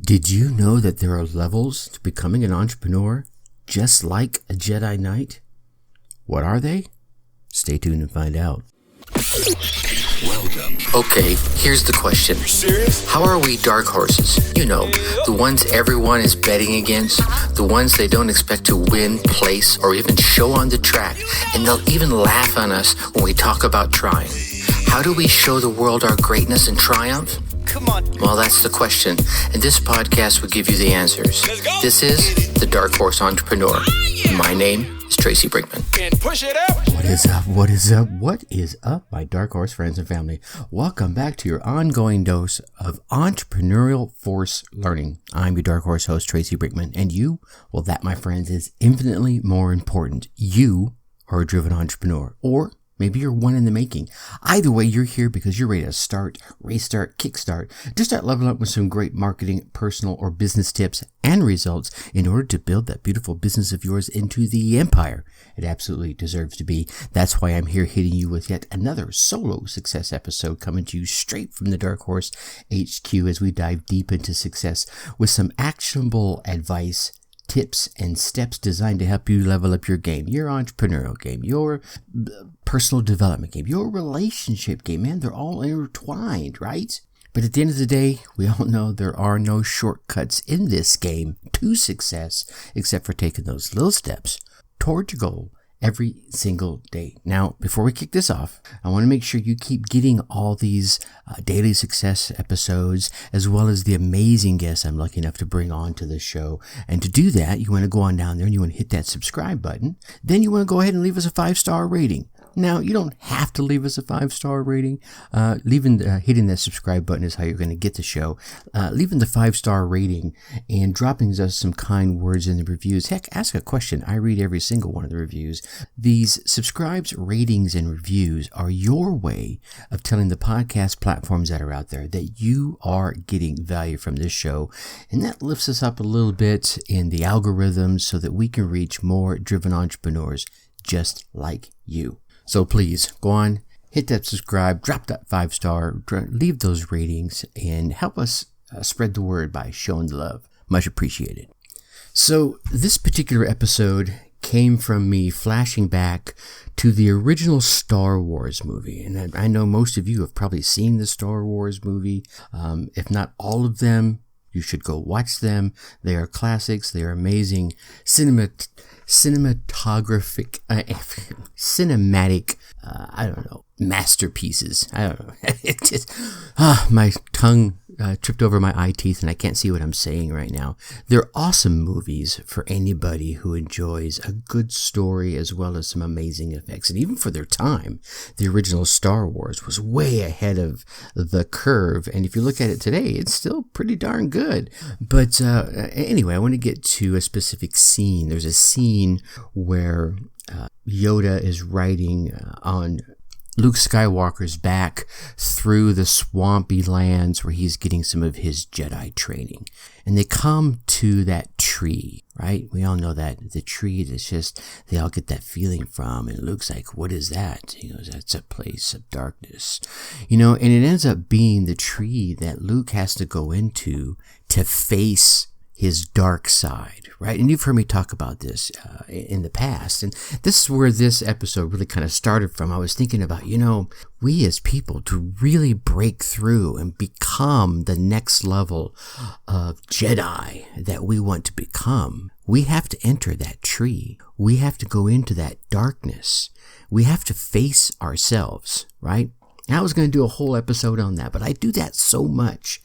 Did you know that there are levels to becoming an entrepreneur, just like a Jedi Knight? What are they? Stay tuned and find out. Welcome. Okay, here's the question. Serious? How are we dark horses? You know, the ones everyone is betting against, the ones they don't expect to win, place, or even show on the track, and they'll even laugh on us when we talk about trying. How do we show the world our greatness and triumph? Come on. Well, that's the question, and this podcast will give you the answers. Let's go. This is The Dark Horse Entrepreneur. My name is Tracy Brinkman. And push it up. What is up? What is up? What is up, my Dark Horse friends and family? Welcome back to your ongoing dose of entrepreneurial force learning. I'm your Dark Horse host, Tracy Brinkman, and you, well, that, my friends, is infinitely more important. You are a driven entrepreneur, or maybe you're one in the making. Either way, you're here because you're ready to start, restart, kickstart, to start leveling up with some great marketing, personal, or business tips and results in order to build that beautiful business of yours into the empire it absolutely deserves to be. That's why I'm here hitting you with yet another solo success episode coming to you straight from the Dark Horse HQ as we dive deep into success with some actionable advice, tips and steps designed to help you level up your game, your entrepreneurial game, your personal development game, your relationship game. Man, they're all intertwined, right? But at the end of the day, we all know there are no shortcuts in this game to success except for taking those little steps toward your goal every single day. Now, before we kick this off, I want to make sure you keep getting all these daily success episodes, as well as the amazing guests I'm lucky enough to bring on to the show. And to do that, you want to go on down there and you want to hit that subscribe button. Then you want to go ahead and leave us a 5-star rating. Now, you don't have to leave us a 5-star rating. Hitting that subscribe button is how you're going to get the show. Leaving the 5-star rating and dropping us some kind words in the reviews. Heck, ask a question. I read every single one of the reviews. These subscribes, ratings, and reviews are your way of telling the podcast platforms that are out there that you are getting value from this show. And that lifts us up a little bit in the algorithms so that we can reach more driven entrepreneurs just like you. So please go on, hit that subscribe, drop that 5-star, leave those ratings, and help us spread the word by showing the love. Much appreciated. So this particular episode came from me flashing back to the original Star Wars movie. And I know most of you have probably seen the Star Wars movie. If not all of them, you should go watch them. They are classics. They are amazing cinematic, masterpieces. I don't know. It just, my tongue tripped over my eye teeth and I can't see what I'm saying right now. They're awesome movies for anybody who enjoys a good story as well as some amazing effects. And even for their time, the original Star Wars was way ahead of the curve. And if you look at it today, it's still pretty darn good. But anyway, I want to get to a specific scene. There's a scene where Yoda is riding on Luke Skywalker's back through the swampy lands where he's getting some of his Jedi training. And they come to that tree, right? We all know that the tree that's just, they all get that feeling from. And Luke's like, what is that? He goes, that's a place of darkness. And it ends up being the tree that Luke has to go into to face his dark side, right? And you've heard me talk about this in the past. And this is where this episode really kind of started from. I was thinking about, we as people, to really break through and become the next level of Jedi that we want to become, we have to enter that tree. We have to go into that darkness. We have to face ourselves, right? I was going to do a whole episode on that, but I do that so much.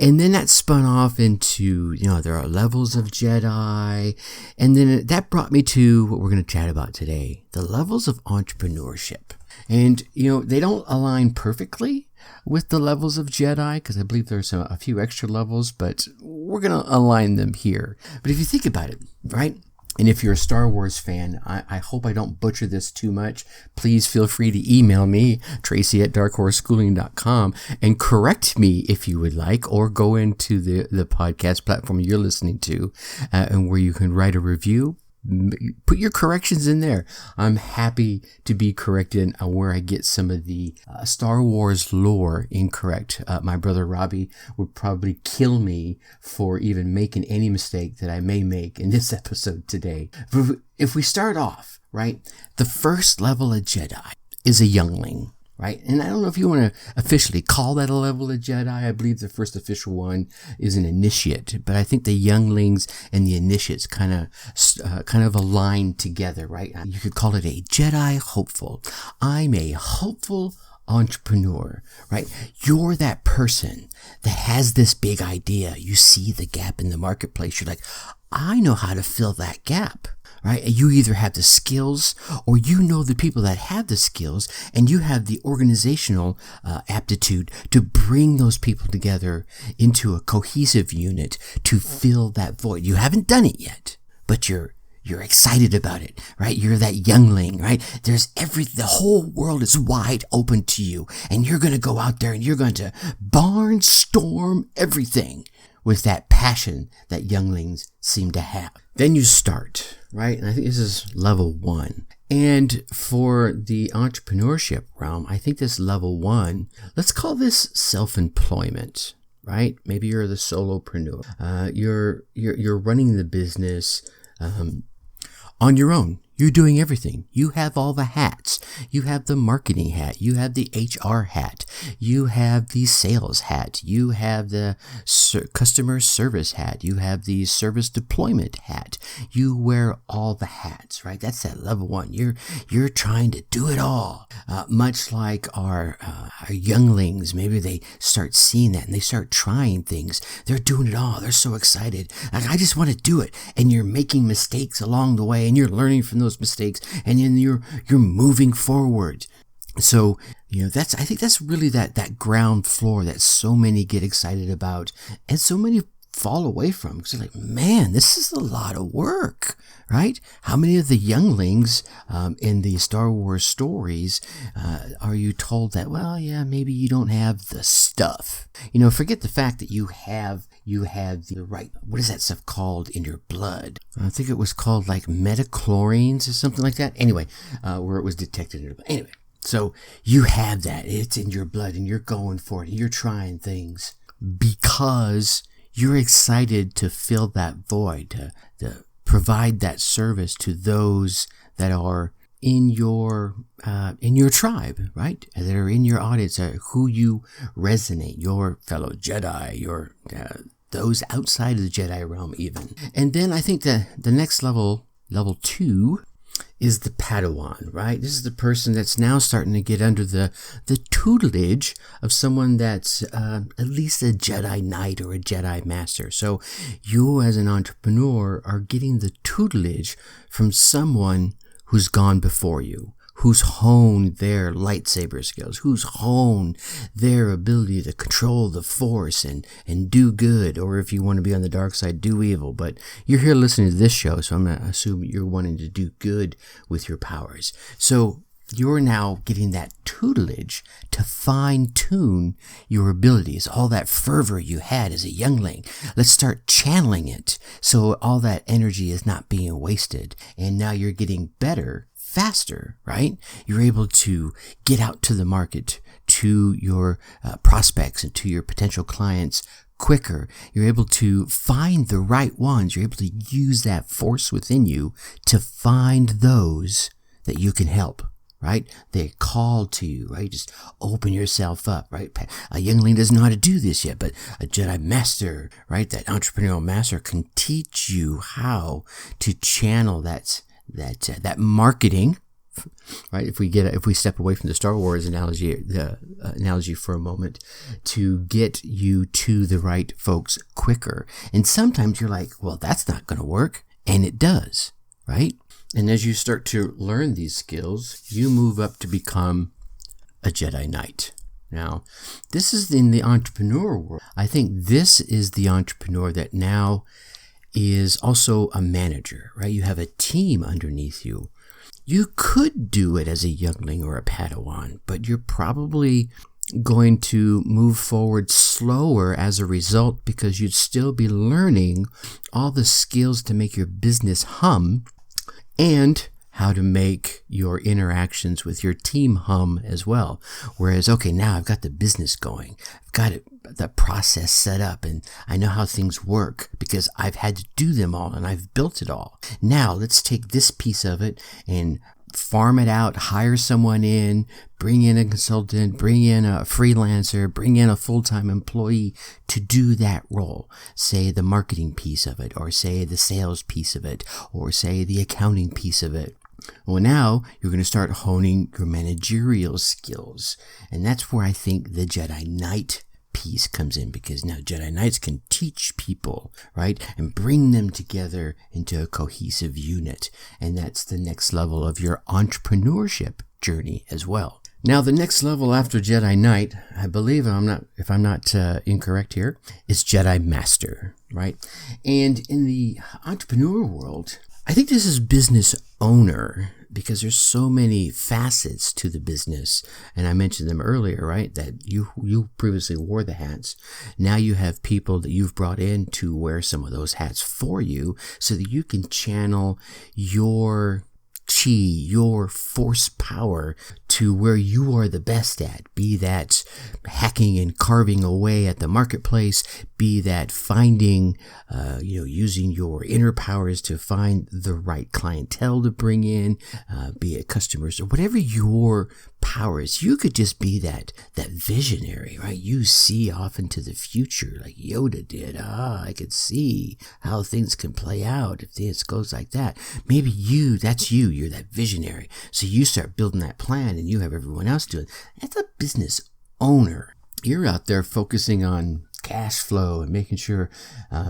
And then that spun off into, there are levels of Jedi. And then that brought me to what we're going to chat about today, the levels of entrepreneurship. And, they don't align perfectly with the levels of Jedi, because I believe there's a few extra levels, but we're going to align them here. But if you think about it, right? And if you're a Star Wars fan, I hope I don't butcher this too much. Please feel free to email me, tracy@darkhorseschooling.com, and correct me if you would like, or go into the podcast platform you're listening to, and where you can write a review. put your corrections in there. I'm happy to be corrected on where I get some of the Star Wars lore incorrect. My brother Robbie would probably kill me for even making any mistake that I may make in this episode today. If we start off, right, the first level of Jedi is a youngling. Right? And I don't know if you want to officially call that a level of Jedi. I believe the first official one is an initiate, but I think the younglings and the initiates kind of align together, right? You could call it a Jedi hopeful. I'm a hopeful entrepreneur, right? You're that person that has this big idea. You see the gap in the marketplace. You're like, I know how to fill that gap. Right? You either have the skills or you know the people that have the skills and you have the organizational aptitude to bring those people together into a cohesive unit to fill that void. You haven't done it yet, but you're excited about it, right? You're that youngling, right? The whole world is wide open to you and you're going to go out there and you're going to barnstorm everything with that passion that younglings seem to have. Then you start, right? And I think this is level 1. And for the entrepreneurship realm, I think this level 1, let's call this self-employment, right? Maybe you're the solopreneur. You're running the business on your own. You're doing everything. You have all the hats. You have the marketing hat. You have the HR hat. You have the sales hat. You have the customer service hat. You have the service deployment hat. You wear all the hats, right? That's that level 1. You're trying to do it all. Much like our younglings, maybe they start seeing that and they start trying things. They're doing it all. They're so excited. Like, I just want to do it. And you're making mistakes along the way and you're learning from those mistakes and then you're moving forward. So, I think that's really that ground floor that so many get excited about and so many fall away from, because they're like, man, this is a lot of work, right? How many of the younglings in the Star Wars stories are you told that, well, yeah, maybe you don't have the stuff? Forget the fact that you have the right, what is that stuff called in your blood? I think it was called like metachlorines or something like that. Anyway, where it was detected. Anyway, so you have that. It's in your blood and you're going for it. You're trying things because you're excited to fill that void, to provide that service to those that are in your tribe, right? That are in your audience, who you resonate, your fellow Jedi, your those outside of the Jedi realm even. And then I think the next level 2, is the Padawan, right? This is the person that's now starting to get under the tutelage of someone that's at least a Jedi Knight or a Jedi Master. So you as an entrepreneur are getting the tutelage from someone who's gone before you, who's honed their lightsaber skills, who's honed their ability to control the Force and do good, or if you want to be on the dark side, do evil. But you're here listening to this show, so I'm going to assume you're wanting to do good with your powers. So you're now getting that tutelage to fine-tune your abilities, all that fervor you had as a youngling. Let's start channeling it so all that energy is not being wasted. And now you're getting better faster, right? You're able to get out to the market, to your prospects and to your potential clients quicker. You're able to find the right ones. You're able to use that force within you to find those that you can help, right? They're called to you, right? Just open yourself up, right? A youngling doesn't know how to do this yet, but a Jedi Master, right? That entrepreneurial master can teach you how to channel that marketing, right? If we step away from the Star Wars analogy for a moment, to get you to the right folks quicker. And sometimes you're like, well, that's not going to work, and it does, right? And as you start to learn these skills, you move up to become a Jedi Knight. Now, this is in the entrepreneur world. I think this is the entrepreneur that now is also a manager, right? You have a team underneath you. You could do it as a youngling or a Padawan, but you're probably going to move forward slower as a result, because you'd still be learning all the skills to make your business hum and how to make your interactions with your team hum as well. Whereas, okay, now I've got the business going. I've got the process set up, and I know how things work because I've had to do them all and I've built it all. Now let's take this piece of it and farm it out, hire someone in, bring in a consultant, bring in a freelancer, bring in a full-time employee to do that role. Say the marketing piece of it, or say the sales piece of it, or say the accounting piece of it. Well, now you're going to start honing your managerial skills. And that's where I think the Jedi Knight piece comes in, because now Jedi Knights can teach people, right? And bring them together into a cohesive unit. And that's the next level of your entrepreneurship journey as well. Now, the next level after Jedi Knight, I believe, if I'm not incorrect here, is Jedi Master, right? And in the entrepreneur world, I think this is business owner, because there's so many facets to the business. And I mentioned them earlier, right? That you previously wore the hats. Now you have people that you've brought in to wear some of those hats for you, so that you can channel your chi, your force power to where you are the best at, be that hacking and carving away at the marketplace, be that finding, using your inner powers to find the right clientele to bring in, be it customers or whatever your powers. You could just be that visionary, right? You see off into the future like Yoda did. I could see how things can play out if this goes like that. Maybe that's you. You're that visionary. So you start building that plan and you have everyone else do it. That's a business owner. You're out there focusing on cash flow and making sure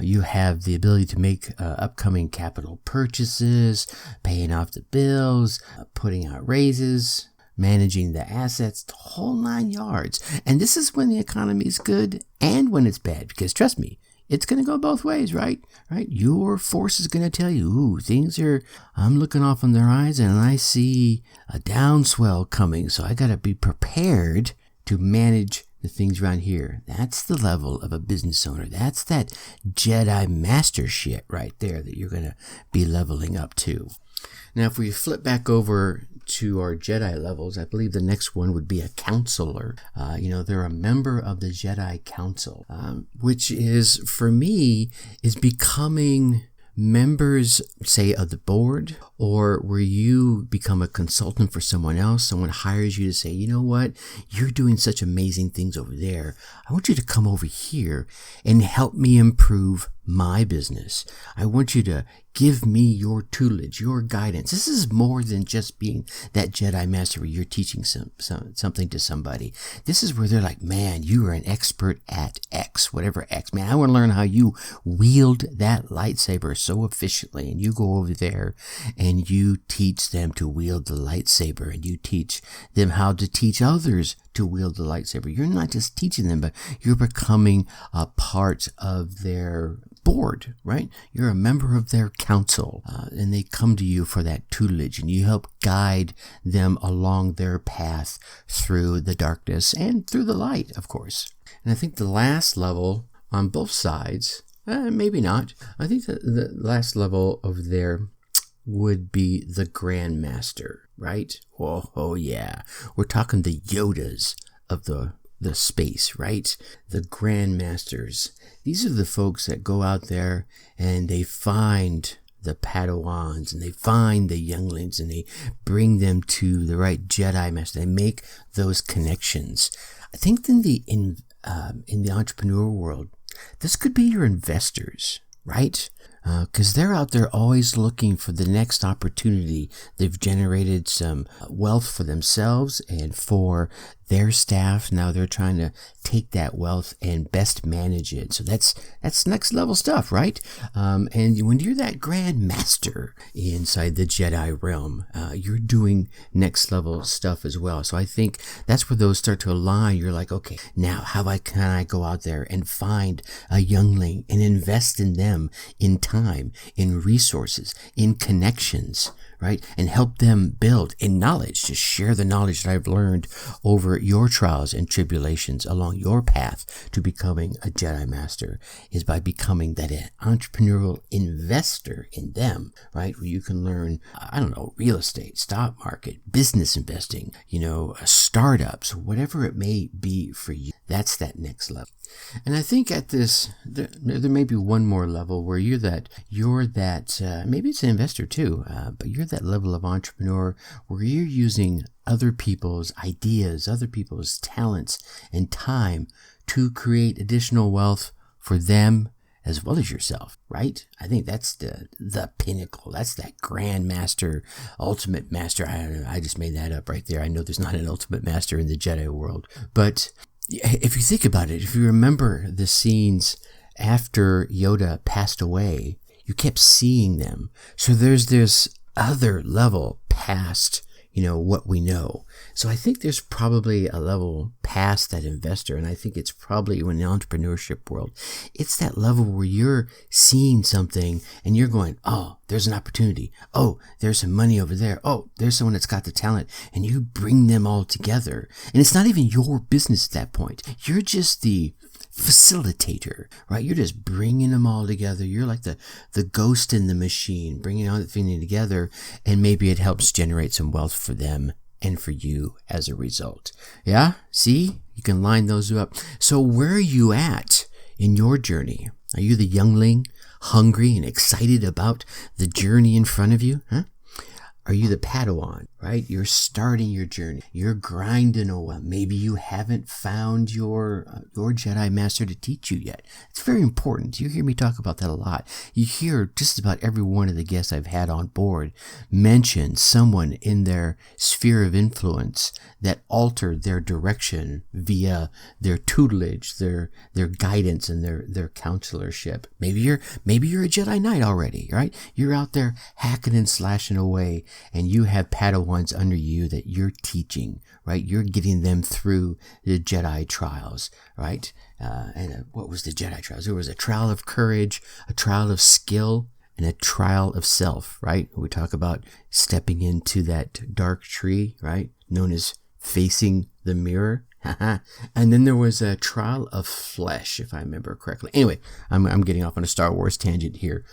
you have the ability to make upcoming capital purchases, paying off the bills, putting out raises, managing the assets, the whole 9 yards. And this is when the economy is good and when it's bad, because trust me, it's going to go both ways, right? Your force is going to tell you, I'm looking off on the horizon and I see a downswell coming. So I got to be prepared to manage the things around here. That's the level of a business owner. That's that Jedi Master shit right there that you're going to be leveling up to. Now, if we flip back over to our Jedi levels, I believe the next one would be a counselor. They're a member of the Jedi Council, which is, for me, is becoming members, say, of the board, or where you become a consultant for someone else. Someone hires you to say, you know what, you're doing such amazing things over there. I want you to come over here and help me improve my business. I want you to give me your tutelage, your guidance. This is more than just being that Jedi Master where you're teaching something to somebody. This is where they're like, man, you are an expert at X, whatever X. Man, I want to learn how you wield that lightsaber so efficiently. And you go over there and you teach them to wield the lightsaber, and you teach them how to teach others to wield the lightsaber. You're not just teaching them, but you're becoming a part of their board, right? You're a member of their council, and they come to you for that tutelage, and you help guide them along their path through the darkness and through the light, of course. And I think the last level on both sides, maybe not. I think the last level over there would be the Grand Master, right? Oh yeah. We're talking the Yodas of the space, right? The Grand Masters. These are the folks that go out there and they find the Padawans and they find the younglings and they bring them to the right Jedi Master. They make those connections. I think in the entrepreneur world, this could be your investors, right? Because they're out there always looking for the next opportunity. They've generated some wealth for themselves and for their staff. Now they're trying to take that wealth and best manage it. So that's next level stuff, right? And when you're that Grand Master inside the Jedi realm, you're doing next level stuff as well. So I think that's where those start to align. You're like, okay, now can I go out there and find a youngling and invest in them in time, in resources, in connections, right? And help them build in knowledge, to share the knowledge that I've learned over your trials and tribulations along your path to becoming a Jedi Master, is by becoming that entrepreneurial investor in them, right? Where you can learn, real estate, stock market, business investing, startups, whatever it may be for you. That's that next level. And I think at this, there may be one more level where you're that, maybe it's an investor too, but you're that level of entrepreneur where you're using other people's ideas, other people's talents and time to create additional wealth for them as well as yourself, right? I think that's the pinnacle. That's that grand master, ultimate master. I just made that up right there. I know there's not an ultimate master in the Jedi world, but if you think about it, if you remember the scenes after Yoda passed away, you kept seeing them. So there's this other level past, what we know. So I think there's probably a level past that investor. And I think it's probably in the entrepreneurship world, it's that level where you're seeing something and you're going, oh, there's an opportunity. Oh, there's some money over there. Oh, there's someone that's got the talent, and you bring them all together. And it's not even your business at that point. You're just the facilitator, right? You're just bringing them all together. You're like the ghost in the machine, bringing all the thing together, and maybe it helps generate some wealth for them and for you as a result. Yeah? See? You can line those up. So where are you at in your journey? Are you the youngling, hungry and excited about the journey in front of you? Huh? Are you the Padawan, right? You're starting your journey. You're grinding away. Maybe you haven't found your Jedi Master to teach you yet. It's very important. You hear me talk about that a lot. You hear just about every one of the guests I've had on board mention someone in their sphere of influence that altered their direction via their tutelage, their guidance, and their counselorship. Maybe you're a Jedi Knight already, right? You're out there hacking and slashing away, and you have Padawans under you that you're teaching, right? You're getting them through the Jedi trials, right? What was the Jedi trials? There was a trial of courage, a trial of skill, and a trial of self, right? We talk about stepping into that dark tree, right? Known as facing the mirror. And then there was a trial of flesh, if I remember correctly. Anyway, I'm getting off on a Star Wars tangent here.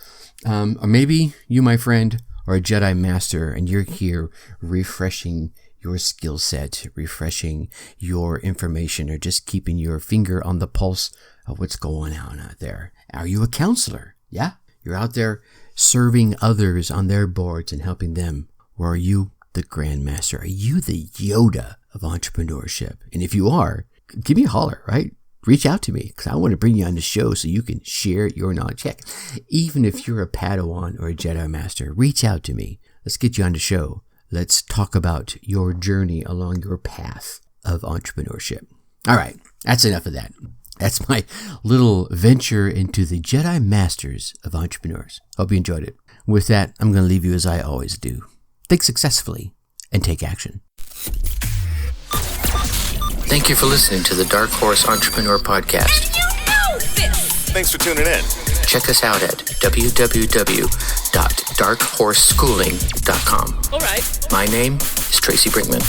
Or maybe you, my friend, are a Jedi Master, and you're here refreshing your skill set, refreshing your information, or just keeping your finger on the pulse of what's going on out there. Are you a counselor? Yeah? You're out there serving others on their boards and helping them. Or are you the Grand Master? Are you the Yoda of entrepreneurship? And if you are, give me a holler, right? Reach out to me, because I want to bring you on the show so you can share your knowledge. Heck, even if you're a Padawan or a Jedi Master, reach out to me. Let's get you on the show. Let's talk about your journey along your path of entrepreneurship. All right, that's enough of that. That's my little venture into the Jedi Masters of Entrepreneurs. Hope you enjoyed it. With that, I'm going to leave you as I always do. Think successfully and take action. Thank you for listening to the Dark Horse Entrepreneur Podcast. Did you know this? Thanks for tuning in. Check us out at www.darkhorseschooling.com. All right. My name is Tracy Brinkman.